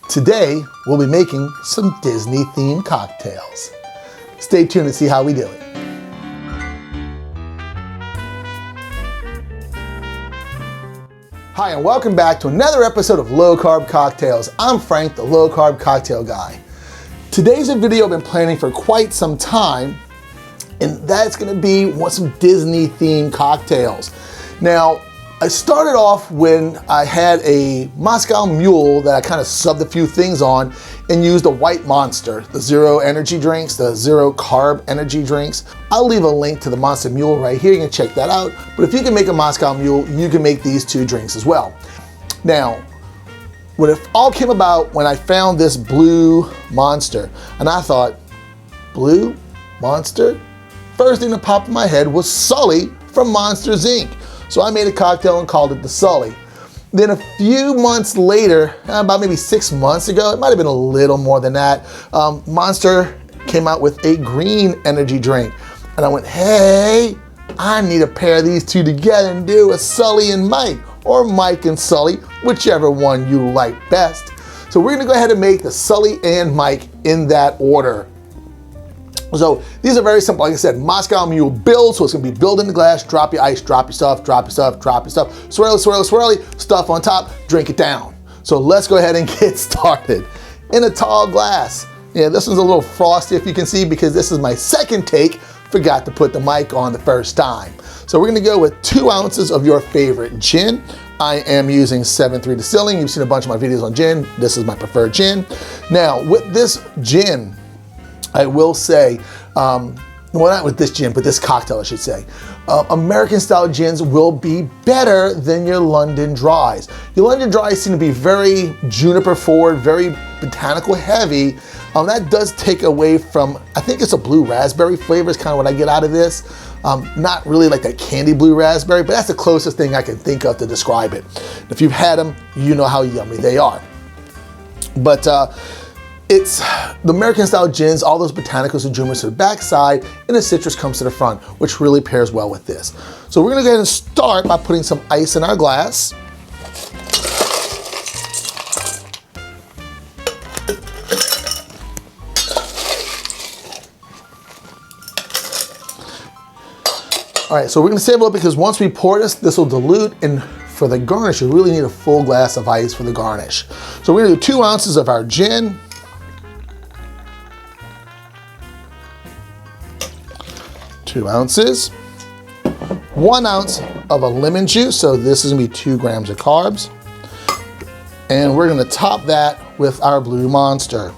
Today, we'll be making some Disney-themed cocktails. Stay tuned to see how we do it. Hi, and welcome back to another episode of Low Carb Cocktails. I'm Frank, the Low Carb Cocktail Guy. Today's a video I've been planning for quite some time, and that's gonna be some Disney-themed cocktails. Now, I started off when I had a Moscow Mule that I kind of subbed a few things on and used a white Monster, the zero energy drinks, the zero carb energy drinks. I'll leave a link to the Monster Mule right here, you can check that out. But if you can make a Moscow Mule, you can make these two drinks as well. Now, what it all came about when I found this blue Monster, and I thought, blue Monster? First thing that popped in my head was Sully from Monsters, Inc. So I made a cocktail and called it the Sully. Then a few months later, about maybe 6 months ago, it might have been a little more than that, Monster came out with a green energy drink. And I went, hey, I need to pair these two together and do a Sully and Mike, or Mike and Sully, whichever one you like best. So we're gonna go ahead and make the Sully and Mike in that order. So these are very simple. Like I said, Moscow Mule build, so it's gonna be build in the glass, drop your ice, drop your stuff, drop your stuff, drop your stuff, swirly, swirly, swirly, stuff on top, drink it down. So let's go ahead and get started. In a tall glass. Yeah, this one's a little frosty if you can see because this is my second take. Forgot to put the mic on the first time. So we're gonna go with 2 ounces of your favorite gin. I am using 7.3 Distilling. You've seen a bunch of my videos on gin. This is my preferred gin. Now with this gin, I will say, well, not with this gin, but this cocktail, I should say. American style gins will be better than your London Dries. Your London Dries seem to be very juniper forward, very botanical heavy. That does take away from, I think it's a blue raspberry flavor is kind of what I get out of this. Not really like that candy blue raspberry, but that's the closest thing I can think of to describe it. If you've had them, you know how yummy they are. But it's the American style gins, all those botanicals and junipers to the back side, and the citrus comes to the front, which really pairs well with this. So we're gonna go ahead and start by putting some ice in our glass. All right, so we're gonna save a little because once we pour this will dilute, and for the garnish, you really need a full glass of ice for the garnish. So we're gonna do 2 ounces of our gin. 2 ounces, 1 ounce of a lemon juice, so this is gonna be 2 grams of carbs. And we're gonna top that with our blue Monster.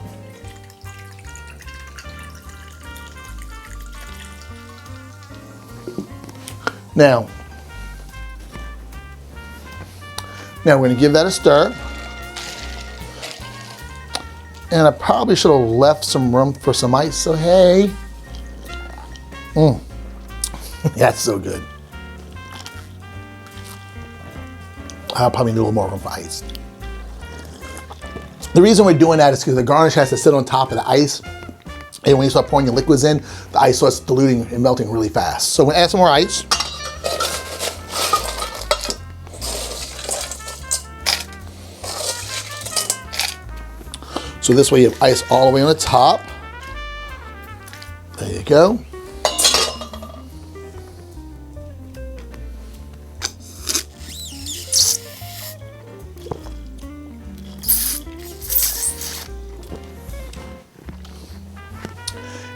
Now we're gonna give that a stir. And I probably should have left some room for some ice, so hey. That's so good. I'll probably need a little more room for ice. The reason we're doing that is because the garnish has to sit on top of the ice. And when you start pouring your liquids in, the ice starts diluting and melting really fast. So we're gonna add some more ice. So this way you have ice all the way on the top. There you go.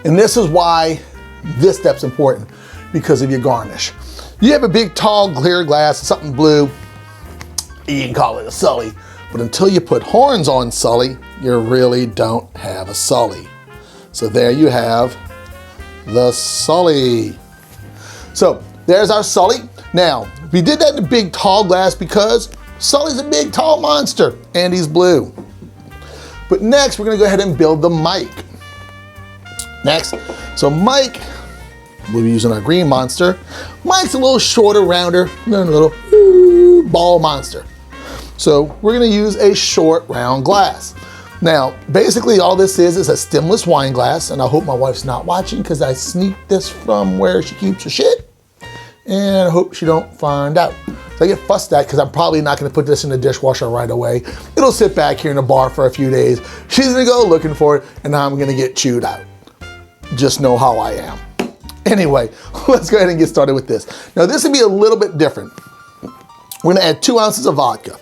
And this is why this step's important, because of your garnish. You have a big, tall, clear glass, something blue, you can call it a Sully. But until you put horns on Sully, you really don't have a Sully. So there you have the Sully. So there's our Sully. Now, we did that in a big, tall glass because Sully's a big, tall monster, and he's blue. But next, we're gonna go ahead and build the Mike. Next, so Mike, we'll be using our green Monster. Mike's a little shorter, rounder than a little ball monster. So we're gonna use a short, round glass. Now, basically all this is a stemless wine glass, and I hope my wife's not watching because I sneaked this from where she keeps her shit, and I hope she don't find out. So I get fussed at because I'm probably not gonna put this in the dishwasher right away. It'll sit back here in the bar for a few days. She's gonna go looking for it, and I'm gonna get chewed out. Just know how I am. Anyway, let's go ahead and get started with this. Now this will be a little bit different. We're gonna add 2 ounces of vodka.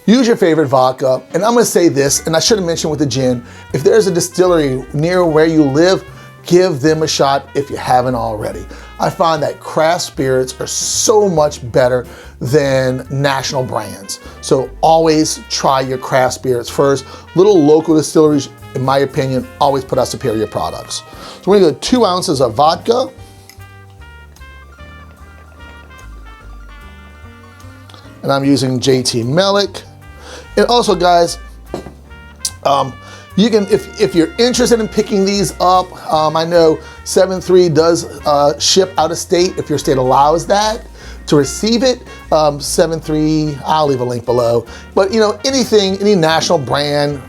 Use your favorite vodka, and I'm gonna say this, and I should have mentioned with the gin, if there's a distillery near where you live, give them a shot if you haven't already. I find that craft spirits are so much better than national brands. So always try your craft spirits first. Little local distilleries, in my opinion, always put out superior products. So we're gonna go 2 ounces of vodka. And I'm using JT Melick. And also guys, you can, if you're interested in picking these up, I know 7.3 does ship out of state if your state allows that to receive it. 7.3, I'll leave a link below. But you know, anything, any national brand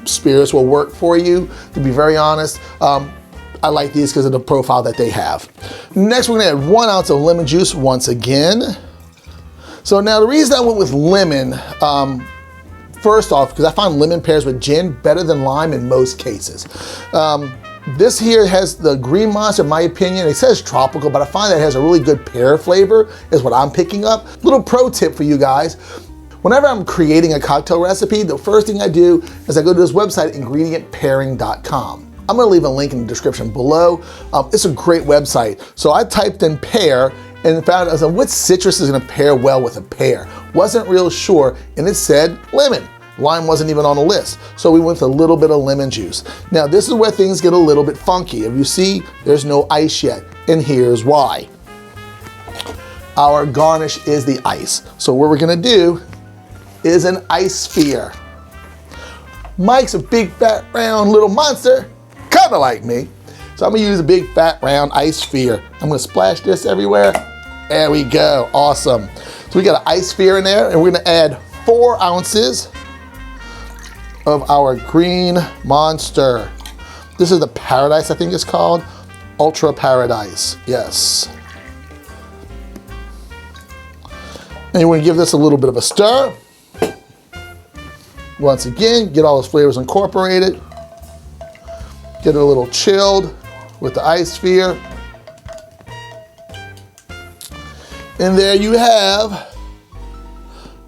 spirits will work for you, to be very honest. I like these because of the profile that they have. Next, we're gonna add 1 ounce of lemon juice once again. So now the reason I went with lemon, first off, because I find lemon pairs with gin better than lime in most cases. This here has the Green Monster, in my opinion. It says tropical, but I find that it has a really good pear flavor, is what I'm picking up. Little pro tip for you guys. Whenever I'm creating a cocktail recipe, the first thing I do is I go to this website, ingredientpairing.com. I'm gonna leave a link in the description below. It's a great website. So I typed in pear and found, I was like, what citrus is gonna pair well with a pear? Wasn't real sure, and it said lemon. Lime wasn't even on the list. So we went with a little bit of lemon juice. Now this is where things get a little bit funky. If you see, there's no ice yet, and here's why. Our garnish is the ice. So what we're gonna do is an ice sphere. Mike's a big, fat, round little monster, kinda like me. So I'm gonna use a big, fat, round ice sphere. I'm gonna splash this everywhere. There we go, awesome. So we got an ice sphere in there, and we're gonna add 4 ounces of our Green Monster. This is the Paradise, I think it's called. Ultra Paradise, yes. And we're gonna give this a little bit of a stir. Once again, get all those flavors incorporated. Get it a little chilled with the ice sphere. And there you have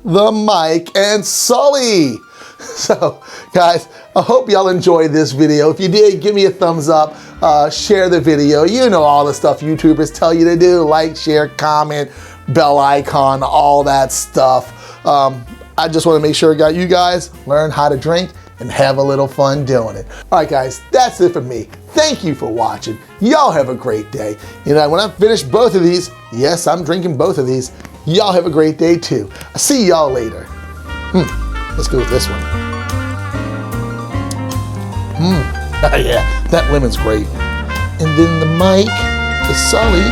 the Mike and Sully. So guys, I hope y'all enjoyed this video. If you did, give me a thumbs up, share the video. You know all the stuff YouTubers tell you to do, like, share, comment, bell icon, all that stuff. I just wanna make sure you guys learn how to drink and have a little fun doing it. All right guys, that's it for me. Thank you for watching. Y'all have a great day. You know, when I finish both of these, yes, I'm drinking both of these, y'all have a great day too. I'll see y'all later. Let's go with this one. Yeah, that lemon's great. And then the Mike, the Sully,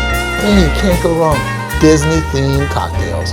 can't go wrong. Disney themed cocktails.